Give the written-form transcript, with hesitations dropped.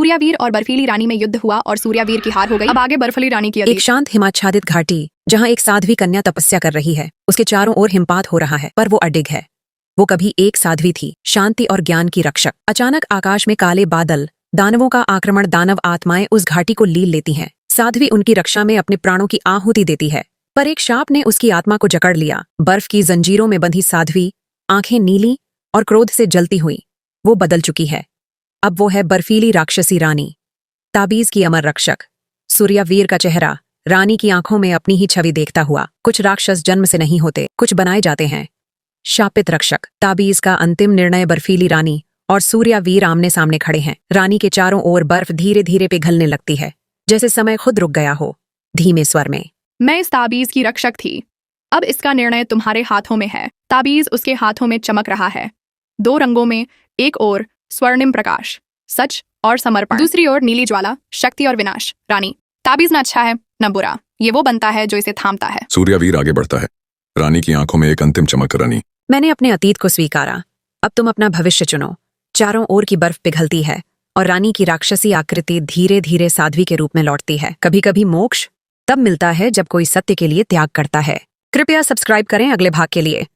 सूर्यावीर और बर्फीली रानी में युद्ध हुआ और सूर्यावीर की हार हो गई। अब आगे बर्फीली रानी की एक शांत हिमाच्छादित घाटी जहाँ एक साध्वी कन्या तपस्या कर रही है। उसके चारों ओर हिमपात हो रहा है पर वो अडिग है। वो कभी एक साध्वी थी, शांति और ज्ञान की रक्षक। अचानक आकाश में काले बादल, दानवों का आक्रमण, दानव आत्माएं उस घाटी को लील लेती हैं। साध्वी उनकी रक्षा में अपने प्राणों की आहुति देती है, पर एक शाप ने उसकी आत्मा को जकड़ लिया। बर्फ की जंजीरों में बंधी साध्वी, आंखें नीली और क्रोध से जलती हुई, वो बदल चुकी है। अब वो है बर्फीली राक्षसी रानी, ताबीज की अमर रक्षक। सूर्यावीर का चेहरा रानी की आंखों में अपनी ही छवि देखता हुआ। कुछ राक्षस जन्म से नहीं होते, कुछ बनाए जाते हैं। शापित रक्षक। ताबीज का अंतिम निर्णय। बर्फीली रानी और सूर्यावीर आमने सामने खड़े हैं। रानी के चारों ओर बर्फ धीरे धीरे पिघलने लगती है, जैसे समय खुद रुक गया हो। धीमे स्वर में, मैं इस ताबीज की रक्षक थी, अब इसका निर्णय तुम्हारे हाथों में है। ताबीज उसके हाथों में चमक रहा है, दो रंगों में। एक ओर स्वर्णिम प्रकाश, सच और समर्पण, दूसरी ओर नीली ज्वाला, शक्ति और विनाश। रानी, ताबीज न अच्छा है न बुरा, ये वो बनता है जो इसे थामता है। सूर्यावीर आगे बढ़ता है, रानी की आंखों में एक अंतिम चमक। रानी, मैंने अपने अतीत को स्वीकारा, अब तुम अपना भविष्य चुनो। चारों ओर की बर्फ पिघलती है और रानी की राक्षसी आकृति धीरे धीरे साध्वी के रूप में लौटती है। कभी कभी मोक्ष तब मिलता है जब कोई सत्य के लिए त्याग करता है। कृपया सब्सक्राइब करें अगले भाग के लिए।